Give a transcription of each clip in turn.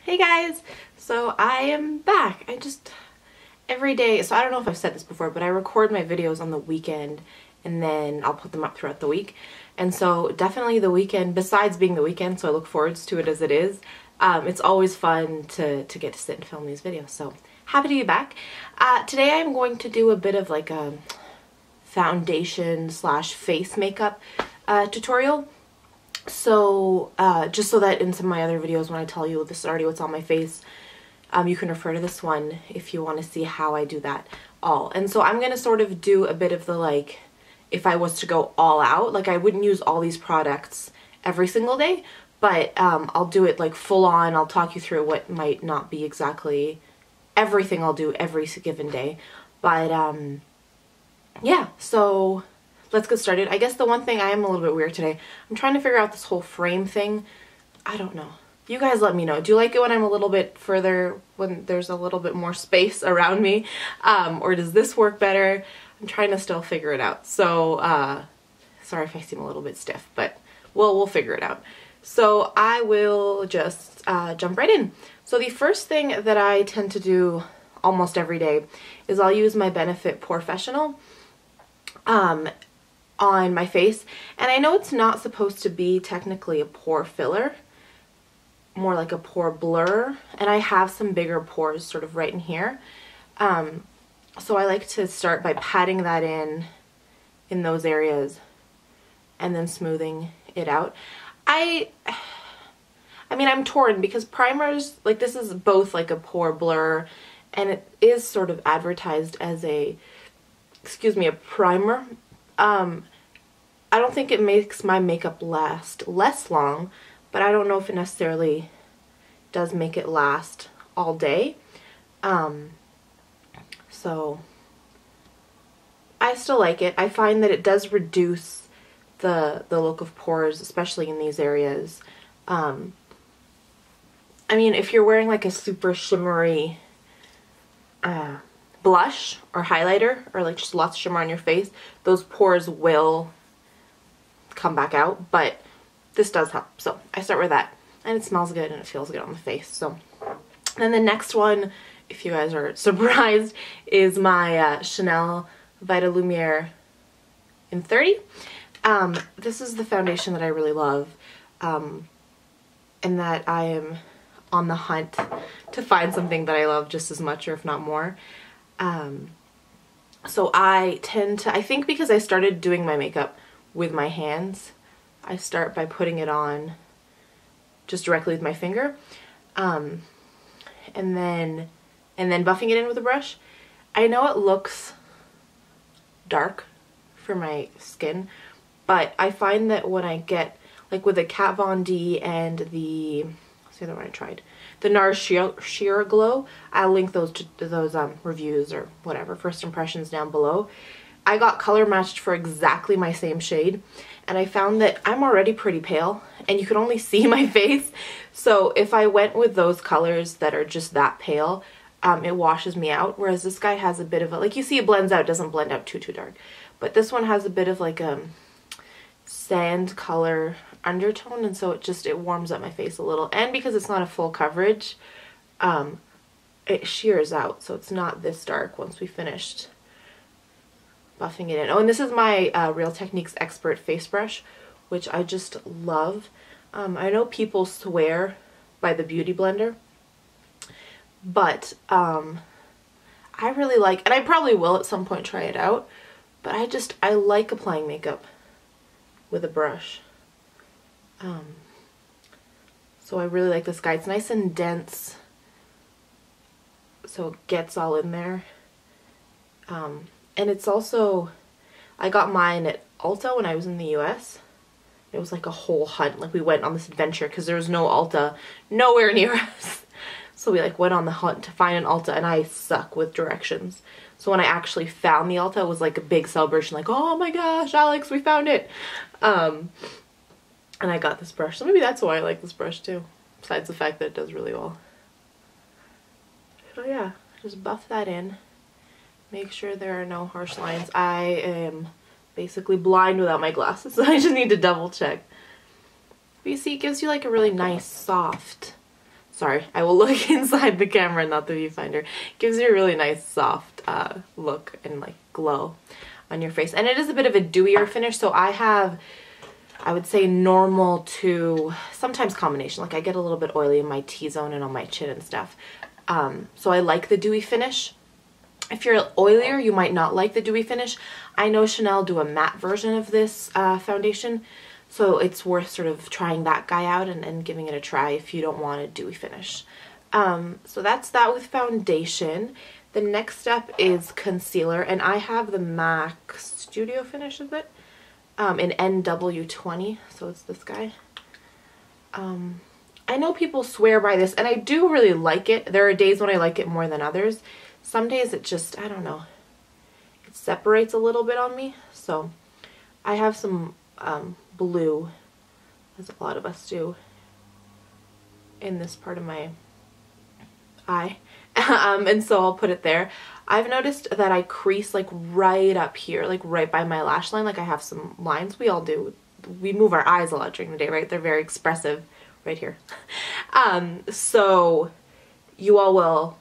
Hey guys! So I am back. Every day, so I don't know if I've said this before, but I record my videos on the weekend and then I'll put them up throughout the week. And so definitely the weekend, besides being the weekend, so I look forward to it as it is, it's always fun to get to sit and film these videos. So happy to be back. Today I'm going to do a bit of like a foundation slash face makeup tutorial. So just so that in some of my other videos when I tell you this is already what's on my face, you can refer to this one if you want to see how I do that all. And so I'm going to sort of do a bit of the like, if I was to go all out, like I wouldn't use all these products every single day, but I'll do it like full on. I'll talk you through what might not be exactly everything I'll do every given day. But yeah, so let's get started. I guess the one thing, I am a little bit weird today. I'm trying to figure out this whole frame thing. I don't know. You guys let me know. Do you like it when I'm a little bit further, when there's a little bit more space around me? Or does this work better? I'm trying to still figure it out. So, sorry if I seem a little bit stiff, but we'll figure it out. So I will just jump right in. So the first thing that I tend to do almost every day is I'll use my Benefit Porefessional on my face. And I know it's not supposed to be technically a pore filler, more like a pore blur, and I have some bigger pores sort of right in here. So I like to start by patting that in those areas and then smoothing it out. I mean, I'm torn because primers, like this is both like a pore blur and it is sort of advertised as a, excuse me, a primer. I don't think it makes my makeup last less long, but I don't know if it necessarily does make it last all day. So I still like it. I find that it does reduce the look of pores, especially in these areas. I mean, if you're wearing like a super shimmery blush or highlighter, or like just lots of shimmer on your face, those pores will come back out, but this does help. So I start with that, and it smells good and it feels good on the face. So then the next one, if you guys are surprised, is my Chanel Vitalumiere in 30. This is the foundation that I really love, and that I am on the hunt to find something that I love just as much, or if not more. So I tend to, I think because I started doing my makeup with my hands, I start by putting it on just directly with my finger, and then buffing it in with a brush. I know it looks dark for my skin, but I find that when I get, like with the Kat Von D and the, what's the other one I tried? The NARS Sheer Glow. I'll link those to those reviews or whatever, first impressions down below. I got color matched for exactly my same shade, and I found that I'm already pretty pale and you can only see my face. So if I went with those colors that are just that pale, it washes me out. Whereas this guy has a bit of a, like you see it blends out, it doesn't blend out too dark. But this one has a bit of like a sand color undertone, and so it warms up my face a little. And because it's not a full coverage, it shears out, so it's not this dark once we finished buffing it in. Oh, and this is my Real Techniques Expert face brush, which I just love. I know people swear by the Beauty Blender, but I really like, and I probably will at some point try it out, but I like applying makeup with a brush. So I really like this guy. It's nice and dense, so it gets all in there. And it's also, I got mine at Ulta when I was in the US. It was like a whole hunt. Like we went on this adventure because there was no Ulta nowhere near us. So we like went on the hunt to find an Ulta, and I suck with directions. So when I actually found the Ulta, it was like a big celebration, like, oh my gosh, Alex, we found it. And I got this brush. So maybe that's why I like this brush too, besides the fact that it does really well. So yeah, just buff that in. Make sure there are no harsh lines. I am basically blind without my glasses, so I just need to double check. But you see, it gives you like a really nice, soft sorry, I will look inside the camera, not the viewfinder. Gives you a really nice soft look and like glow on your face. And it is a bit of a dewier finish, so I have, I would say, normal to sometimes combination. Like I get a little bit oily in my T-zone and on my chin and stuff. So I like the dewy finish. If you're oilier, you might not like the dewy finish. I know Chanel do a matte version of this foundation, so it's worth sort of trying that guy out and giving it a try if you don't want a dewy finish. So that's that with foundation. The next step is concealer, and I have the MAC Studio Finish, is it? In NW20, so it's this guy. I know people swear by this, and I do really like it. There are days when I like it more than others. Some days it just, I don't know, it separates a little bit on me. So I have some blue, as a lot of us do, in this part of my eye. And so I'll put it there. I've noticed that I crease like right up here, like right by my lash line. Like I have some lines. We all do. We move our eyes a lot during the day, right? They're very expressive right here. So you all will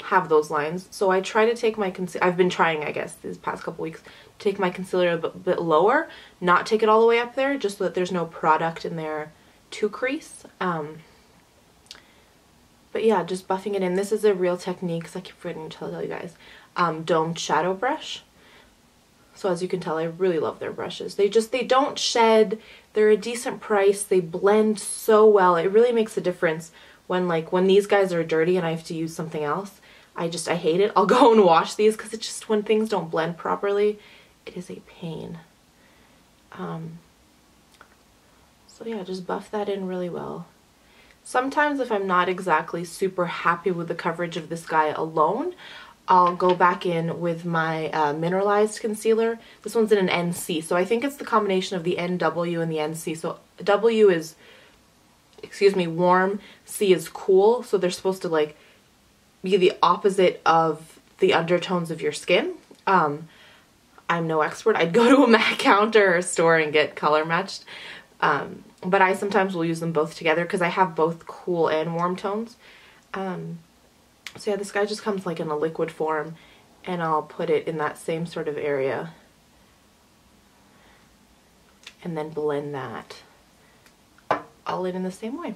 have those lines. So I try to take my concealer, I've been trying, I guess, these past couple weeks, to take my concealer a bit lower, not take it all the way up there, just so that there's no product in there to crease. But yeah, just buffing it in. This is a real technique, because I keep forgetting to tell you guys. Domed shadow brush. So as you can tell, I really love their brushes. They don't shed. They're a decent price. They blend so well. It really makes a difference when these guys are dirty and I have to use something else. I hate it. I'll go and wash these, because it's just when things don't blend properly, it is a pain. So yeah, just buff that in really well. Sometimes if I'm not exactly super happy with the coverage of this guy alone, I'll go back in with my Mineralized concealer. This one's in an NC, so I think it's the combination of the NW and the NC. So W is, excuse me, warm, C is cool, so they're supposed to like be the opposite of the undertones of your skin. I'm no expert. I'd go to a MAC counter or store and get color matched. But I sometimes will use them both together because I have both cool and warm tones. So yeah, this guy just comes like in a liquid form, and I'll put it in that same sort of area and then blend that all in the same way.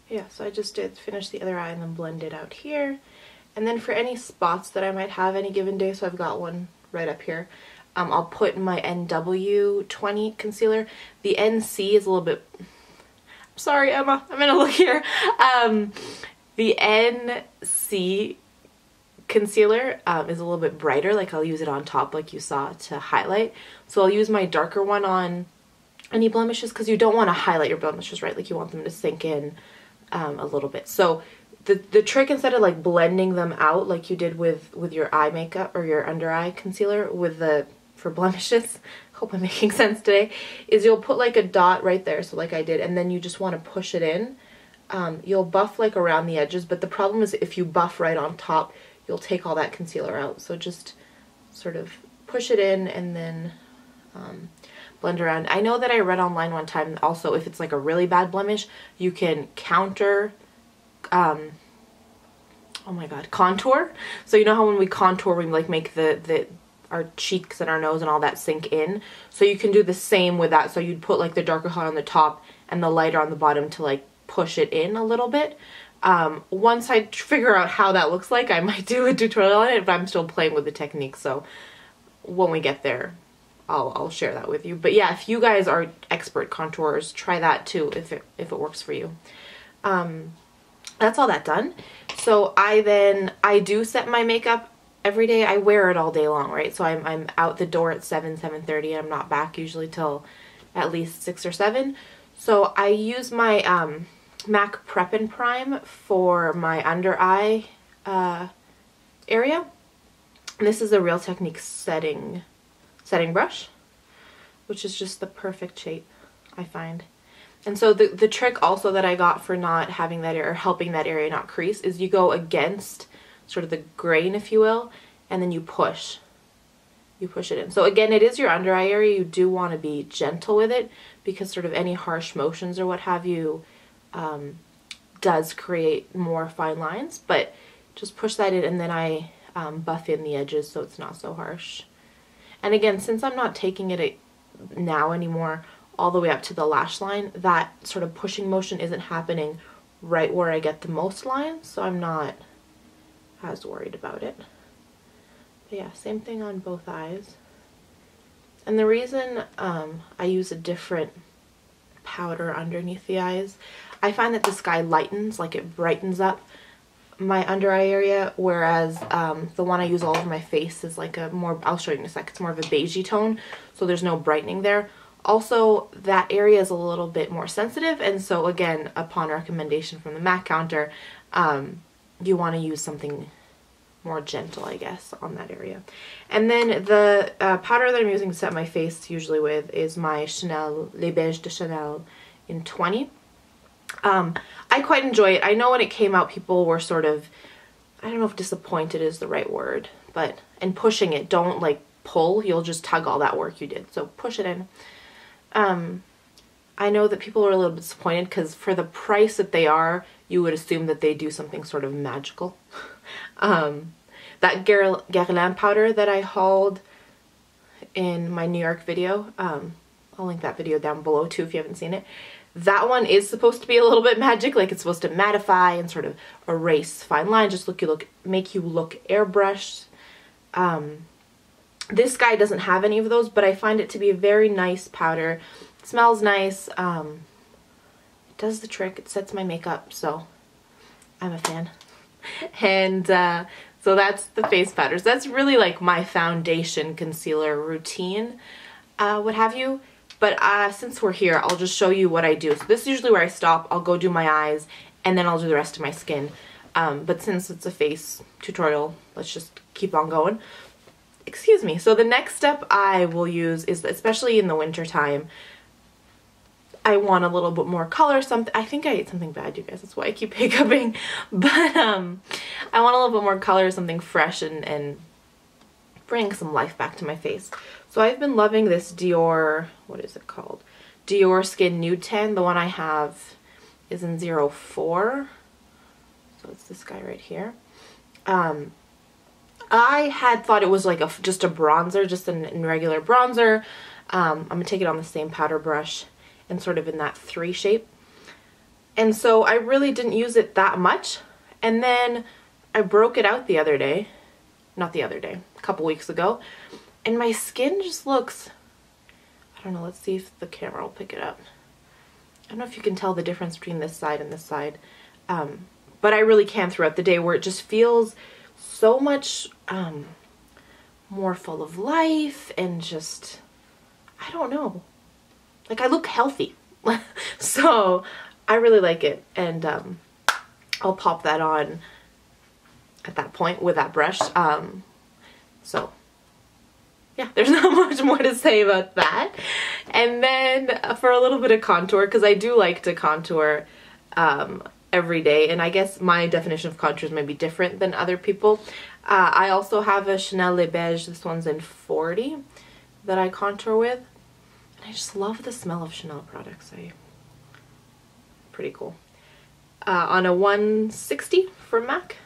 Yeah, so I just did finish the other eye and then blend it out here. And then for any spots that I might have any given day, so I've got one right up here, I'll put my NW20 concealer. The NC is a little bit, I'm sorry Emma, I'm gonna look here. The NC concealer is a little bit brighter, like I'll use it on top like you saw to highlight. So I'll use my darker one on any blemishes, because you don't want to highlight your blemishes, right? Like you want them to sink in a little bit. So the trick, instead of like blending them out like you did with your eye makeup or your under eye concealer for blemishes, hope I'm making sense today, is you'll put like a dot right there, so like I did, and then you just want to push it in. You'll buff like around the edges, but the problem is if you buff right on top, you'll take all that concealer out. So just sort of push it in and then blend around. I know that I read online one time also, if it's like a really bad blemish, you can counter oh my god, contour. So you know how when we contour, we like make our cheeks and our nose and all that sink in? So you can do the same with that. So you'd put like the darker color on the top and the lighter on the bottom to like push it in a little bit. Once I figure out how that looks like, I might do a tutorial on it, but I'm still playing with the technique. So when we get there, I'll share that with you. But yeah, if you guys are expert contourers, try that too if it works for you. That's all that done. So I do set my makeup every day. I wear it all day long, right? So I'm out the door at 7:30, and I'm not back usually till at least 6 or 7. So I use my MAC Prep and Prime for my under eye area. And this is a Real Technique setting brush, which is just the perfect shape, I find. And so the trick also that I got for not having that area, or helping that area not crease, is you go against sort of the grain, if you will, and then you push. you push it in. So again, it is your under eye area. You do want to be gentle with it because sort of any harsh motions or what have you does create more fine lines, but just push that in, and then I buff in the edges so it's not so harsh. And again, since I'm not taking it now anymore all the way up to the lash line, that sort of pushing motion isn't happening right where I get the most lines, so I'm not as worried about it. But yeah, same thing on both eyes. And the reason I use a different powder underneath the eyes, I find that this guy lightens, like it brightens up my under eye area, whereas the one I use all over my face is like a more, I'll show you in a sec, it's more of a beigey tone, so there's no brightening there. Also, that area is a little bit more sensitive, and so again, upon recommendation from the MAC counter, you want to use something more gentle, I guess, on that area. And then the powder that I'm using to set my face usually with is my Chanel, Les Beiges de Chanel in 20. I quite enjoy it. I know when it came out, people were sort of, I don't know if disappointed is the right word, but, and pushing it, don't like pull, you'll just tug all that work you did. So push it in. I know that people are a little bit disappointed because for the price that they are, you would assume that they do something sort of magical. That Guerlain powder that I hauled in my New York video, I'll link that video down below too if you haven't seen it. That one is supposed to be a little bit magic, like it's supposed to mattify and sort of erase fine lines, just make you look airbrushed. This guy doesn't have any of those, but I find it to be a very nice powder. It smells nice. It does the trick. It sets my makeup, so I'm a fan. And so that's the face powders. That's really like my foundation concealer routine, what have you. But since we're here, I'll just show you what I do. So this is usually where I stop. I'll go do my eyes, and then I'll do the rest of my skin. But since it's a face tutorial, let's just keep on going. Excuse me. So the next step I will use is, especially in the winter time, I want a little bit more color. I think I ate something bad, you guys. That's why I keep hiccuping. But I want a little bit more color, something fresh, and bring some life back to my face. So I've been loving this Dior, what is it called? Dior Skin Nude 10. The one I have is in 04. So it's this guy right here. I had thought it was like just a bronzer, just a regular bronzer. I'm going to take it on the same powder brush and sort of in that 3 shape. And so I really didn't use it that much. And then I broke it out the other day. Not the other day, a couple weeks ago. And my skin just looks, I don't know, let's see if the camera will pick it up. I don't know if you can tell the difference between this side and this side. But I really can throughout the day, where it just feels so much more full of life and just, I don't know. Like I look healthy. So I really like it. And I'll pop that on at that point with that brush. So yeah, there's not much more to say about that. And then for a little bit of contour, because I do like to contour every day, and I guess my definition of contours may be different than other people. I also have a Chanel Les Beiges, this one's in 40, that I contour with. And I just love the smell of Chanel products. Pretty cool. On a 160 from MAC,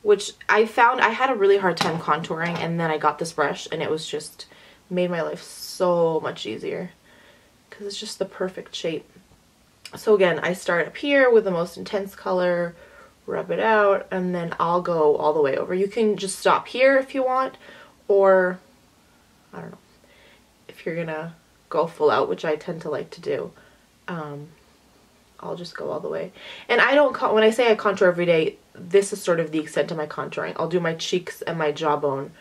which I found I had a really hard time contouring, and then I got this brush and it was just made my life so much easier because it's just the perfect shape. So again, I start up here with the most intense color, rub it out, and then I'll go all the way over. You can just stop here if you want, or I don't know, if you're gonna go full out, which I tend to like to do, I'll just go all the way. And I don't, when I say I contour every day, this is sort of the extent of my contouring. I'll do my cheeks and my jawbone,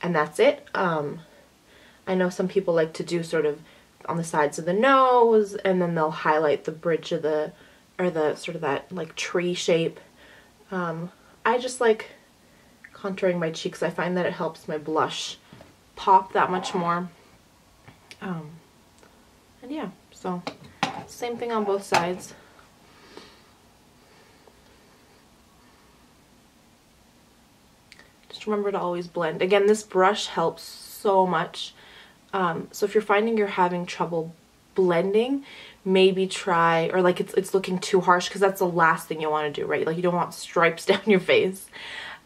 and that's it. I know some people like to do sort of on the sides of the nose, and then they'll highlight the bridge of the, or the sort of that like tree shape. I just like contouring my cheeks. I find that it helps my blush pop that much more. And yeah, so same thing on both sides. Just remember to always blend. Again, this brush helps so much. So if you're finding you're having trouble blending, maybe try, or like it's looking too harsh, because that's the last thing you want to do, right? Like you don't want stripes down your face.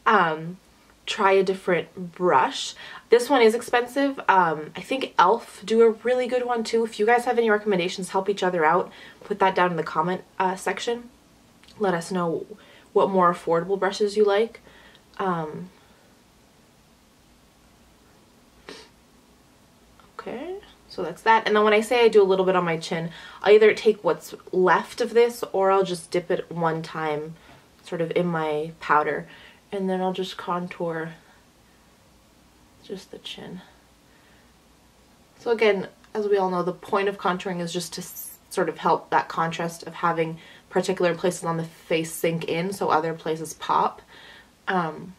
Try a different brush. This one is expensive. I think e.l.f. do a really good one too. If you guys have any recommendations, help each other out. Put that down in the comment section. Let us know what more affordable brushes you like. Okay, so that's that. And then when I say I do a little bit on my chin, I'll either take what's left of this, or I'll just dip it one time sort of in my powder, and then I'll just contour just the chin. So again, as we all know, the point of contouring is just to sort of help that contrast of having particular places on the face sink in so other places pop. And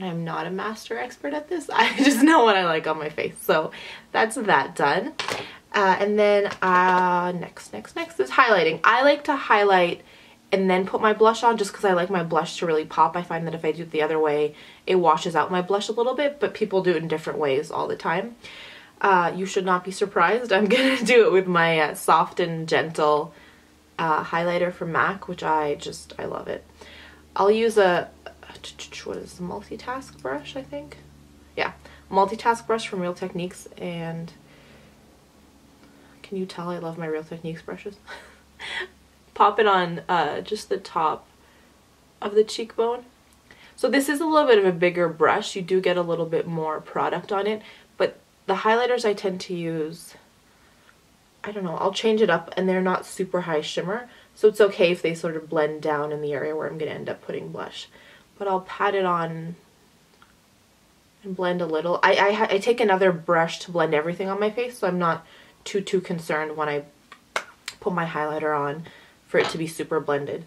I'm not a master expert at this. I just know what I like on my face. So that's that done. And then next is highlighting. I like to highlight and then put my blush on, just because I like my blush to really pop. I find that if I do it the other way, it washes out my blush a little bit, but people do it in different ways all the time. You should not be surprised. I'm going to do it with my Soft and Gentle highlighter from MAC, which I love it. I'll use a multitask brush, I think. Yeah, multitask brush from Real Techniques, and can you tell I love my Real Techniques brushes? Pop it on just the top of the cheekbone. So this is a little bit of a bigger brush. You do get a little bit more product on it, but the highlighters I tend to use, I don't know, I'll change it up, and they're not super high shimmer, so it's okay if they sort of blend down in the area where I'm going to end up putting blush. But I'll pat it on and blend a little. I take another brush to blend everything on my face, so I'm not too concerned when I put my highlighter on for it to be super blended.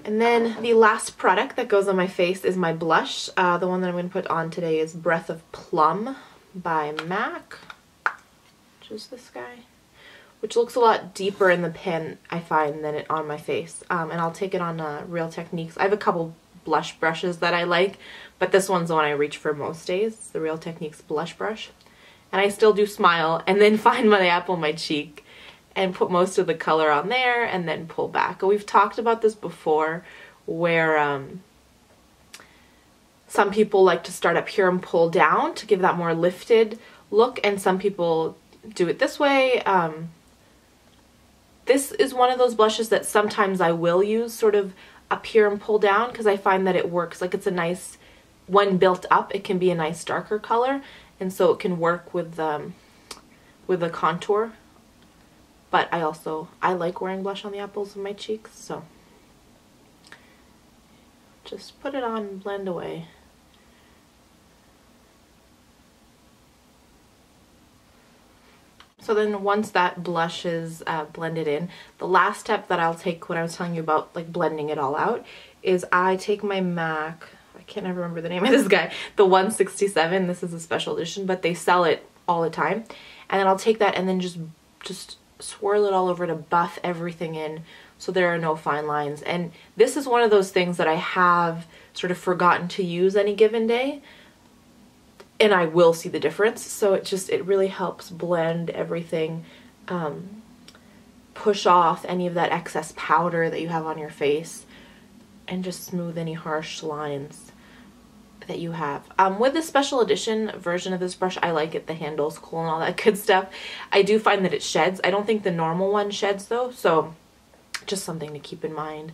And then the last product that goes on my face is my blush. The one that I'm going to put on today is Breath of Plum by MAC, which is this guy, which looks a lot deeper in the pen, I find, than it on my face. And I'll take it on Real Techniques. I have a couple blush brushes that I like, but this one's the one I reach for most days. It's the Real Techniques blush brush. And I still do smile and then find my apple on my cheek and put most of the color on there and then pull back. And we've talked about this before, where some people like to start up here and pull down to give that more lifted look, and some people do it this way. This is one of those blushes that sometimes I will use sort of up here and pull down, because I find that it works. Like, it's a nice, when built up, it can be a nice darker color, and so it can work with the contour. But I like wearing blush on the apples of my cheeks, so just put it on and blend away. So then once that blush is blended in, the last step that I'll take when I was telling you about like blending it all out is I take my MAC, I can't ever remember the name of this guy, the 167, this is a special edition, but they sell it all the time. And then I'll take that and then just swirl it all over to buff everything in so there are no fine lines. And this is one of those things that I have sort of forgotten to use any given day, and I will see the difference. So it really helps blend everything, push off any of that excess powder that you have on your face, and just smooth any harsh lines that you have. With the special edition version of this brush, I like it. The handle's cool and all that good stuff. I do find that it sheds. I don't think the normal one sheds though, so just something to keep in mind.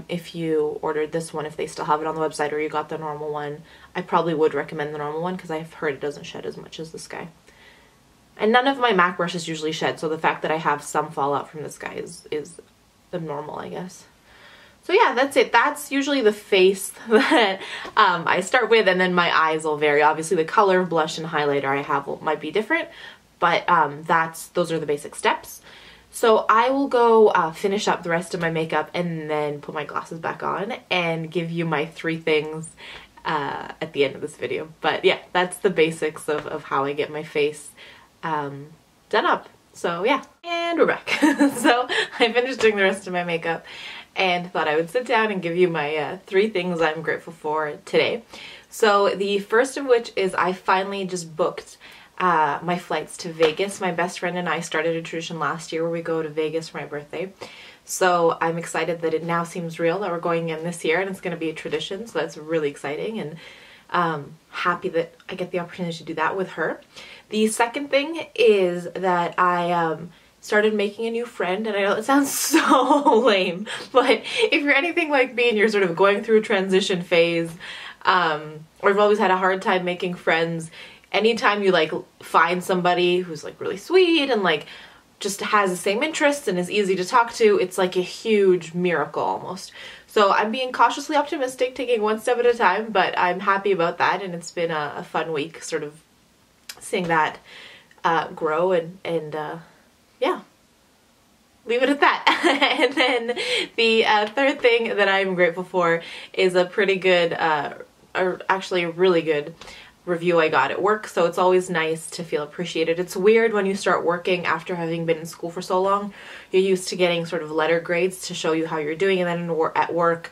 If you ordered this one, if they still have it on the website, or you got the normal one, I probably would recommend the normal one, because I've heard it doesn't shed as much as this guy. And none of my MAC brushes usually shed, so the fact that I have some fallout from this guy is abnormal, I guess. So yeah, that's it. That's usually the face that I start with, and then my eyes will vary. Obviously the color of blush and highlighter I have might be different, but those are the basic steps. So I will go finish up the rest of my makeup and then put my glasses back on and give you my 3 things at the end of this video. But yeah, that's the basics of how I get my face done up. So yeah, and we're back. So I finished doing the rest of my makeup, and thought I would sit down and give you my 3 things I'm grateful for today. So the first of which is I finally just booked my flights to Vegas. My best friend and I started a tradition last year where we go to Vegas for my birthday. So I'm excited that it now seems real that we're going in this year and it's going to be a tradition. So that's really exciting, and happy that I get the opportunity to do that with her. The second thing is that I started making a new friend, and I know it sounds so lame, but if you're anything like me and you're sort of going through a transition phase, or you've always had a hard time making friends, anytime you like find somebody who's like really sweet and like just has the same interests and is easy to talk to, it's like a huge miracle almost. So I'm being cautiously optimistic, taking one step at a time, but I'm happy about that, and it's been a fun week sort of seeing that grow, and yeah, leave it at that. And then the third thing that I'm grateful for is a pretty good, or actually a really good review I got at work. So it's always nice to feel appreciated. It's weird when you start working after having been in school for so long. You're used to getting sort of letter grades to show you how you're doing, and then at work,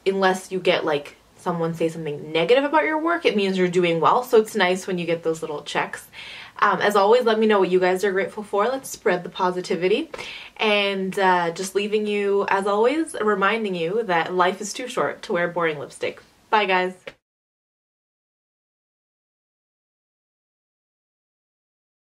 unless you get like someone say something negative about your work, it means you're doing well. So it's nice when you get those little checks. As always, let me know what you guys are grateful for. Let's spread the positivity. And just leaving you, as always, reminding you that life is too short to wear boring lipstick. Bye, guys.